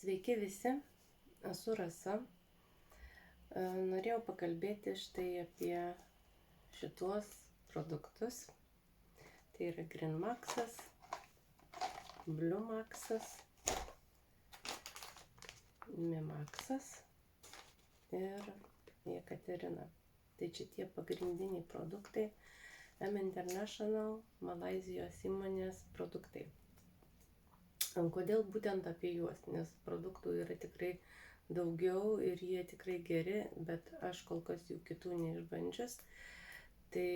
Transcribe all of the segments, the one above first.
Sveiki visi, esu Rasa. Norėjau pakalbėti štai apie šitos produktus. Tai yra GreenMaxas, BlueMaxas, MiMaxas ir Jekaterina. Tai čia tie pagrindiniai produktai M International Malaizijos įmonės produktai. Kodėl būtent apie juos? Nes produktų yra tikrai daugiau ir jie tikrai geri, bet aš kol kas jų kitų neišbandžius. Tai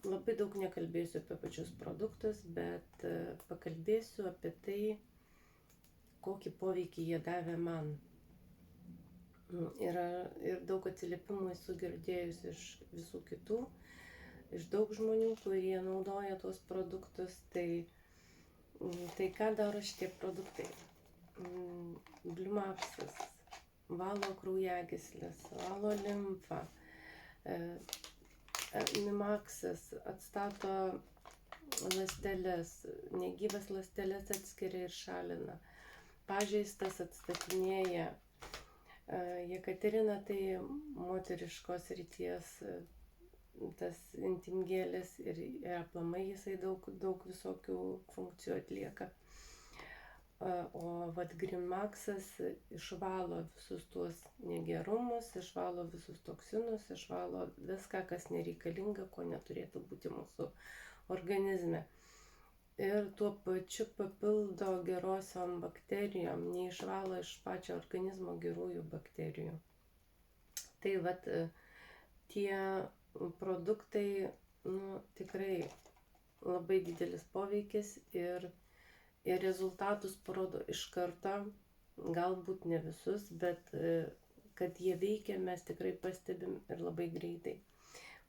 labai daug nekalbėsiu apie pačius produktus, bet pakalbėsiu apie tai, kokį poveikį jie davė man. Ir daug atsiliepimų esu girdėjus iš visų kitų, iš daug žmonių, kurie naudoja tuos produktus. Tai ką daro šitie produktai? BlueMaxas valo kraujagyslės, valo limfą. MiMaxas atstato ląsteles, negyvas ląsteles atskiria ir šalina. Pažeistas atstatinėja. Jekaterina tai moteriškos ryties tas intimgėlis ir aplamai jisai daug visokių funkcijų atlieka. O vat GreenMaxas išvalo visus tuos negerumus, išvalo visus toksinus, išvalo viską, kas nereikalinga, ko neturėtų būti mūsų organizme. Ir tuo pačiu papildo gerosiom bakterijom, neišvalo iš pačio organizmo gerųjų bakterijų. Tai vat tie produktai, tikrai labai didelis poveikis ir rezultatus parodo iš karto, galbūt ne visus, bet kad jie veikia, mes tikrai pastebim ir labai greitai.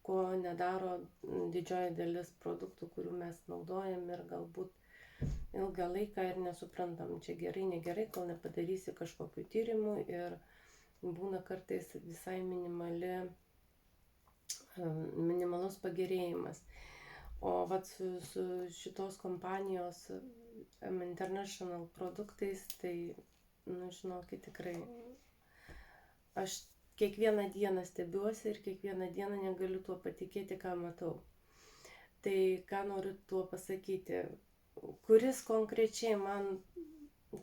Ko nedaro didžioji dalis produktų, kurių mes naudojam ir galbūt ilgą laiką ir nesuprantam, čia gerai, negerai, kol nepadarysi kažkokių tyrimų ir būna kartais visai minimalus pagerėjimas. O vat su šitos kompanijos M International produktais, tai, žinokit, tikrai aš kiekvieną dieną stebiuosi ir kiekvieną dieną negaliu tuo patikėti, ką matau. Tai ką noriu tuo pasakyti? Kuris konkrečiai man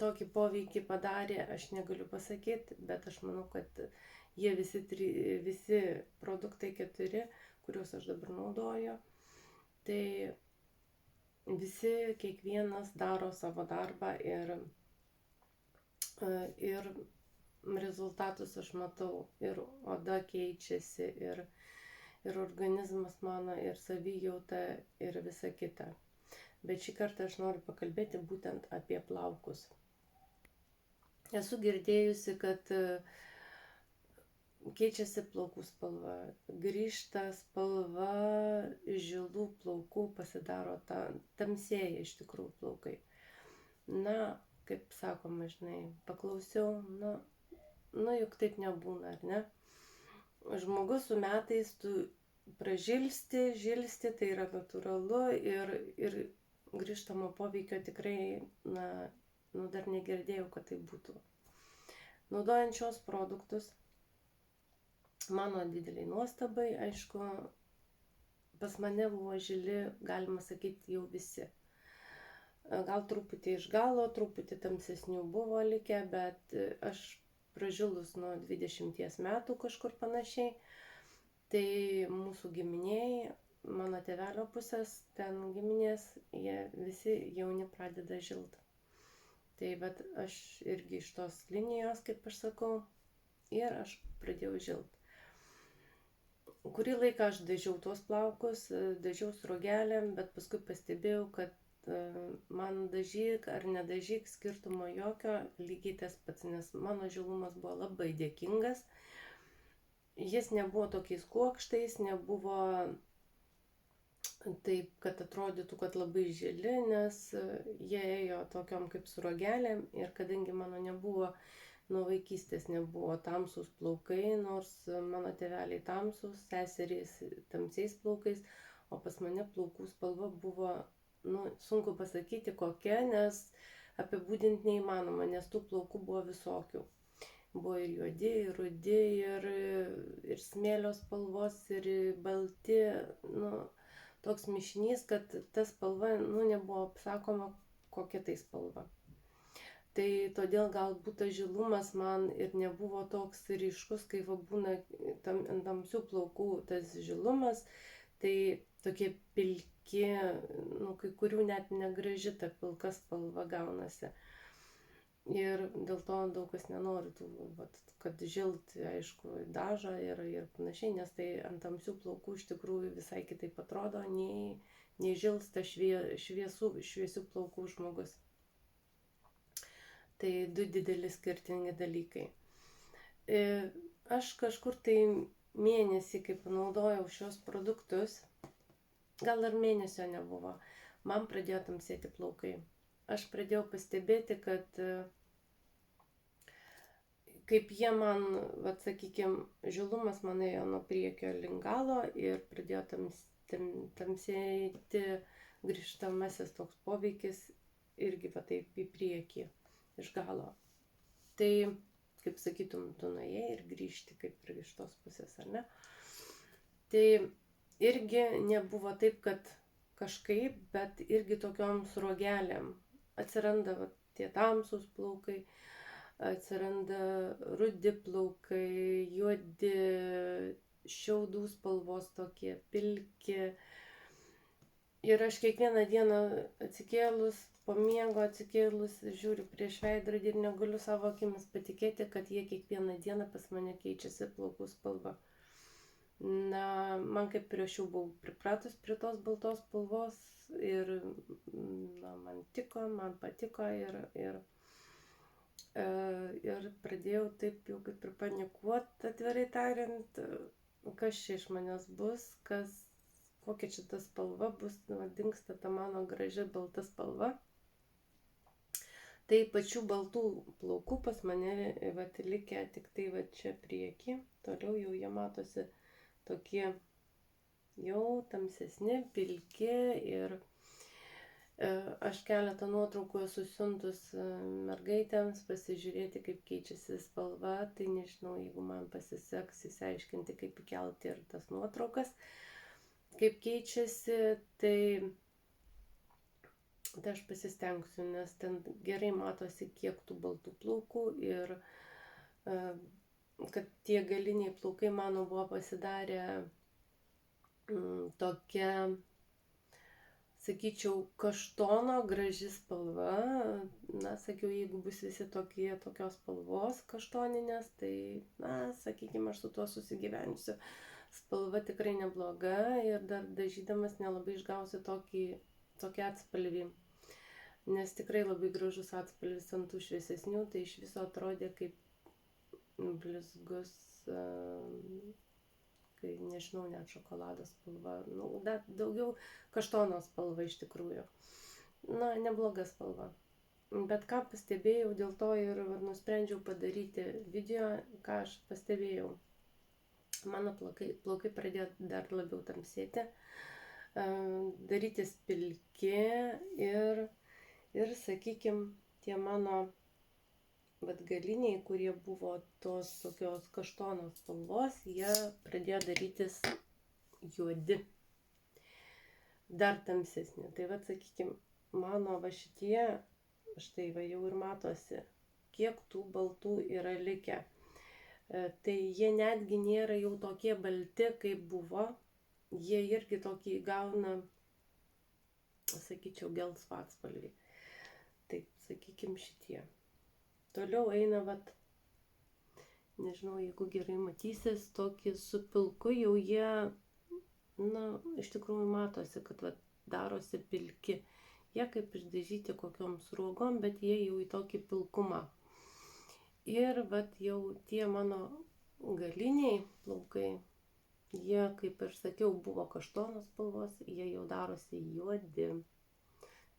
tokį poveikį padarė, aš negaliu pasakyti, bet aš manau, kad jie visi produktai 4, kuriuos aš dabar naudoju, tai visi, kiekvienas daro savo darbą ir rezultatus aš matau, ir oda keičiasi, ir organizmas mano, ir savijauta, ir visa kita. Bet šį kartą aš noriu pakalbėti būtent apie plaukus. Esu girdėjusi, kad keičiasi plaukų spalva, grįžta spalva žilų plaukų, pasidaro tamsėja iš tikrųjų plaukai. Kaip sakoma, paklausiau, juk taip nebūna, ar ne? Žmogus su metais tu žilsti, tai yra natūralu ir grįžtamo poveikio tikrai, dar negirdėjau, kad tai būtų. Naudojant šios produktus, mano dideliai nuostabai, aišku, pas mane buvo žili, galima sakyti, jau visi. Gal truputį iš galo, truputį tamsesnių buvo likę, bet aš pražilus nuo 20 metų kažkur panašiai, tai mūsų giminiai, mano tėvelio pusės, ten giminės, jie visi jauni pradeda žilt. Tai bet aš irgi iš tos linijos, kaip aš sakau, ir aš pradėjau žilt. Kurį laiką aš dažiau tuos plaukus, dažiau sruogelėm, bet paskui pastebėjau, kad man dažyk ar nedažyk skirtumo jokio, lygiai tas pats, nes mano žilumas buvo labai dėkingas. Jis nebuvo tokiais kuokštais, nebuvo taip, kad atrodytų, kad labai žili, nes jie ėjo tokiom kaip sruogelėm ir kadangi mano nebuvo, nuo vaikystės nebuvo tamsus plaukai, nors mano tėveliai tamsus, seserys tamsiais plaukais, o pas mane plaukų spalva buvo, sunku pasakyti kokia, nes apibūdinti neįmanoma, nes tų plaukų buvo visokių. Buvo ir juodi, ir rudi, ir smėlio spalvos, ir balti, toks mišinys, kad ta spalva, nebuvo apsakoma, kokia tai spalva. Tai todėl galbūt tas žilumas man ir nebuvo toks ryškus, kai būna ant tamsių plaukų tas žilumas, tai tokie pilki, kai kurių net negraži ta pilka spalva gaunasi. Ir dėl to daug kas nenori kad žilt, aišku, dažą ir panašiai, nes tai ant tamsių plaukų iš tikrųjų visai kitaip atrodo, nei žilsta šviesių plaukų žmogus. Tai du dideli skirtingi dalykai. Aš kažkur tai mėnesį, kai panaudojau šios produktus, gal ir mėnesio nebuvo, man pradėjo tamsėti plaukai. Aš pradėjau pastebėti, kad kaip jie man, sakykime, žilumas man ėjo nuo priekio link galo ir pradėjo tamsėti grįžtamasis toks poveikis irgi taip į priekį iš galo. Tai, kaip sakytum, tu nuėjai ir grįžti kaip ir iš tos pusės, ar ne? Tai irgi nebuvo taip, kad kažkaip, bet irgi tokiom sruogelėm atsiranda tie tamsūs plaukai, atsiranda rudi plaukai, juodi, šiaudų spalvos tokie, pilki. Ir aš kiekvieną dieną atsikėlus, po miego atsikėlus, žiūriu prieš veidrodį ir negaliu savo akimis patikėti, kad jie kiekvieną dieną pas mane keičiasi plaukų spalva. Man kaip ir aš jau buvau pripratus prie tos baltos spalvos ir man patiko ir pradėjau taip jau kaip ir panikuoti, atvirai tariant, kas čia iš manęs bus, kokia čia ta spalva bus, dingsta ta mano graži balta spalva. Tai pačių baltų plaukų pas mane likę tik tai čia prieki, toliau jau jie matosi tokie jau tamsesni, pilki ir aš keletą nuotraukų esu siuntus mergaitėms pasižiūrėti, kaip keičiasi spalva, tai nežinau, jeigu man pasiseks įsiaiškinti, kaip įkelti ir tas nuotraukas, kaip keičiasi, tai aš pasistengsiu, nes ten gerai matosi, kiek tų baltų plaukų ir kad tie galiniai plaukai mano buvo pasidarę tokia, sakyčiau, kaštono graži spalva. Sakiau, jeigu bus visi tokios spalvos kaštoninės, tai, sakykime, aš su tuo susigyvensiu. Spalva tikrai nebloga ir dar dažydamas nelabai išgausiu tokį atspalvį. Nes tikrai labai gražus atspalvis ant tų šviesesnių, tai iš viso atrodė kaip blizgus, kai nežinau, net šokolado spalva, dar daugiau kaštono spalva iš tikrųjų. Nebloga spalva. Bet ką pastebėjau, dėl to ir nusprendžiau padaryti video, ką aš pastebėjau. Mano plaukai pradėjo dar labiau tamsėti, darytis pilki ir sakykime, tie mano galiniai, kurie buvo tos tokios kaštonos spalvos, jie pradėjo darytis juodi, dar tamsesni. Tai sakykime, mano šitie, štai jau ir matosi, kiek tų baltų yra likę. Tai jie netgi nėra jau tokie balti, kaip buvo, jie irgi tokį gauna, sakyčiau, gelsvą atspalvį. Taip, sakykime, šitie. Toliau eina, nežinau, jeigu gerai matysis, tokį su pilku jau jie, iš tikrųjų matosi, kad darosi pilki. Jie kaip išdažyti kokiom sruogom, bet jie jau į tokį pilkumą. Ir jau tie mano galiniai plaukai, jie, kaip ir sakiau, buvo kaštonos spalvos, jie jau darosi juodi.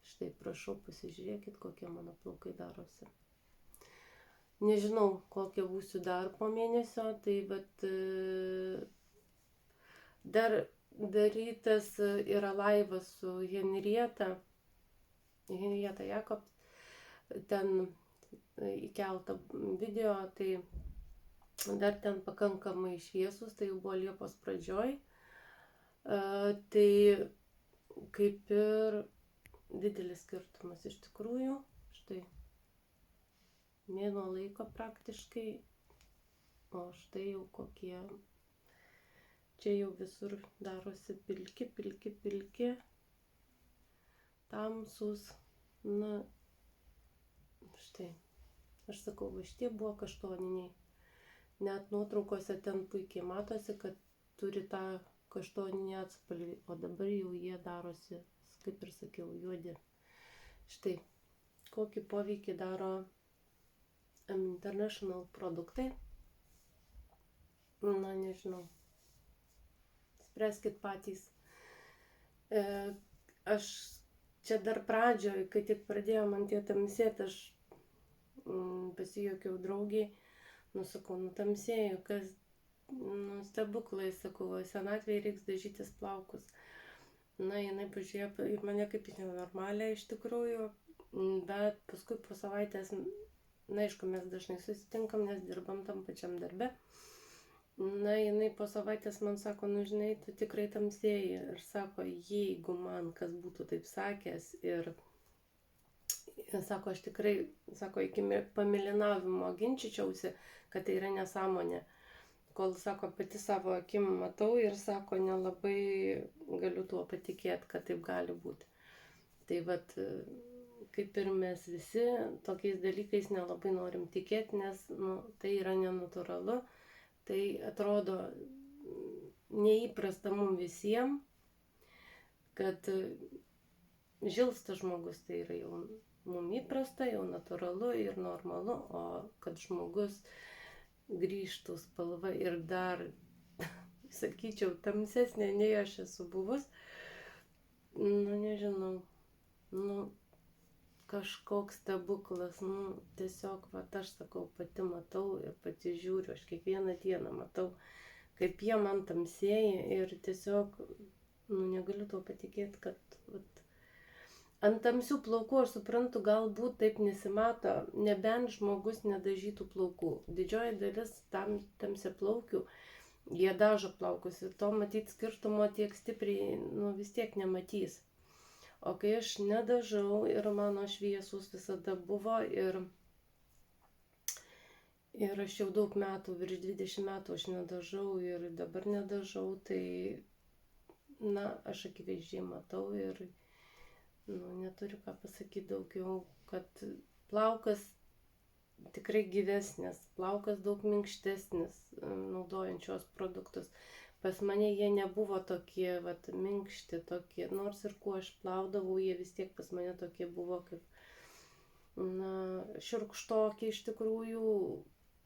Štai, prašau, pasižiūrėkit, kokie mano plaukai darosi. Nežinau, kokia būsiu dar po mėnesio, tai dar darytas yra laivas su Henrieta Jacobs. ten įkeltą video, tai dar ten pakankamai šviesus, tai jau buvo Liepos pradžioj. Tai kaip ir didelis skirtumas iš tikrųjų. Štai mėnuo laiko praktiškai, o štai jau kokie, čia jau visur darosi pilki, tamsus. Na, štai, aš sakau, va šitie buvo kaštoniniai. Net nuotraukose ten puikiai matosi, kad turi tą kaštoninį atspalvį, o dabar jau jie darosi, kaip ir sakiau, juodi. Štai, kokį poveikį daro International produktai. Na, nežinau. Spręskit patys. Aš čia dar pradžioj, kai tik pradėjo man tie tamsėti, aš pasijuokiau draugiai, sakau, tamsėjau, kas, stebuklai, sakau, senatvėje reiks dažytis plaukus. Na, jinai pažiūrėjo į mane kaip į nenormalią iš tikrųjų, bet paskui po savaitės, na, aišku, mes dažnai susitinkam, nes dirbam tam pačiam darbe. Na, jinai po savaitės man sako, nu, žinai, tu tikrai tamsėjai. Ir sako, jeigu man kas būtų taip sakęs ir sako, aš tikrai, sako, iki pamilinavimo ginčičiausi, kad tai yra nesąmonė. Kol, sako, pati savo akim matau ir sako, nelabai galiu tuo patikėti, kad taip gali būti. Tai vat, kaip ir mes visi tokiais dalykais nelabai norim tikėti, nes tai yra nenatūralu. Tai atrodo neįprasta mums visiems, kad žilsta žmogus, tai yra jau mums įprasta, jau natūralu ir normalu, o kad žmogus grįžtų spalva ir dar, sakyčiau, tamsesnė nei aš esu buvus, nu nežinau, kažkoks stebuklas, tiesiog, aš sakau, pati matau ir pati žiūriu, aš kiekvieną dieną matau, kaip jie man tamsėja ir tiesiog, negaliu tuo patikėti, kad ant tamsių plaukų, aš suprantu, galbūt taip nesimato, nebent žmogus nedažytų plaukų. Didžioji dalis tamsiaplaukių, jie dažo plaukus ir to matyti skirtumo tiek stipriai, vis tiek nematys. O kai aš nedažau ir mano šviesus visada buvo ir aš jau daug metų, virš 20 metų aš nedažau ir dabar nedažau, tai, aš akivaizdžiai matau ir, neturiu ką pasakyti daugiau, kad plaukas tikrai gyvesnis, plaukas daug minkštesnis, naudojant šios produktus. Pas mane jie nebuvo tokie, minkšti tokie, nors ir kuo aš plaudavau, jie vis tiek pas mane tokie buvo kaip, šiurkštokie iš tikrųjų,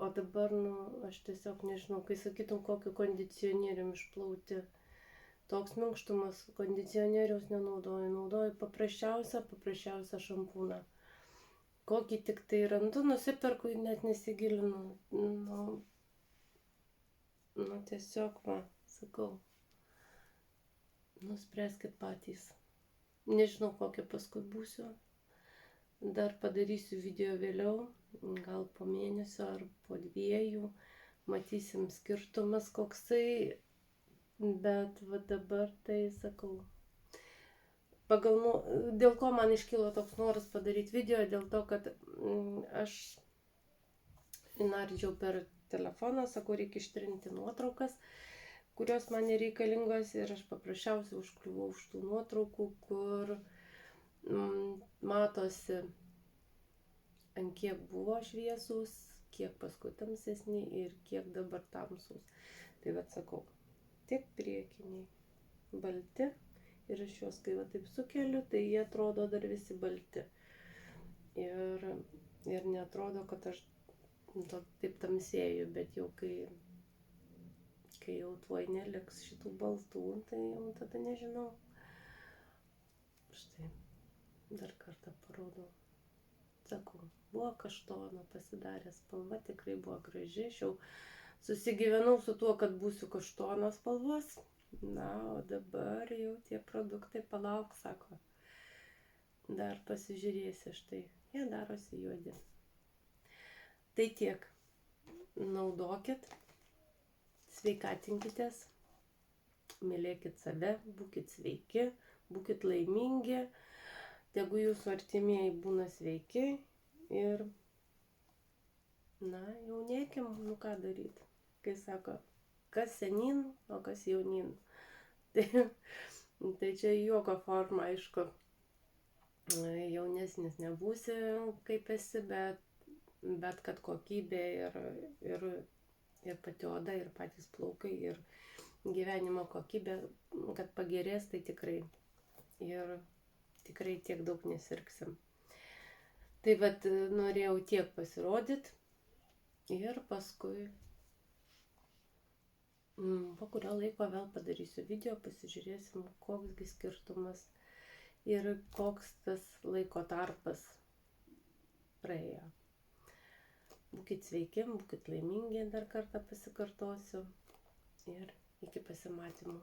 o dabar, aš tiesiog nežinau, kai sakytum, kokiu kondicionierium išplauti, toks minkštumas, kondicionieriaus nenaudoju, naudoju paprasčiausią šampūną. Kokį tik tai randu, nusiperku ir net nesigilinu, tiesiog, sakau, spręskit patys. Nežinau, kokia paskui būsiu. Dar padarysiu video vėliau, gal po mėnesio ar po 2. Matysim skirtumas koksai, bet dabar tai sakau. Dėl ko man iškilo toks noras padaryti video, dėl to, kad aš nardžiau per telefoną, sakau, reikia ištrinti nuotraukas, kurios man nereikalingos ir aš paprasčiausiai užkliuvau už tų nuotraukų, kur matosi, ant kiek buvo šviesus, kiek paskui tamsesni ir kiek dabar tamsus. Tai sakau, tiek priekiniai balti ir aš juos kai taip sukeliu, tai jie atrodo dar visi balti. Ir neatrodo, kad aš taip tamsėju, bet jau kai jau tuoj neliks šitų baltų, tai jau tada nežinau. Štai, dar kartą parodau. Sakau, buvo kaštono pasidarė spalva, tikrai buvo graži. Aš jau susigyvenau su tuo, kad būsiu kaštono spalvos. O dabar jau tie produktai palauk, sako. Dar pasižiūrėsi štai. jie darosi juodi. Tai tiek. Naudokit, sveikatinkitės, mylėkit save, būkit sveiki, būkit laimingi, tegu jūsų artimieji būna sveiki ir, jaunėkim, ką daryti. Kai sako, kas senin, o kas jaunin. Tai čia juoko forma, aišku, jaunesnis nebūsi, kaip esi, bet kad kokybė ir pati oda, ir patys plaukai, ir gyvenimo kokybė, kad pagerės, tai tikrai. Ir tikrai tiek daug nesirgsim. Tai vat norėjau tiek pasirodyti ir paskui po kurio laiko vėl padarysiu video, pasižiūrėsim, koksgi skirtumas ir koks tas laiko tarpas praėjo. Būkit sveiki, būkit laimingi, dar kartą pasikartosiu ir iki pasimatymų.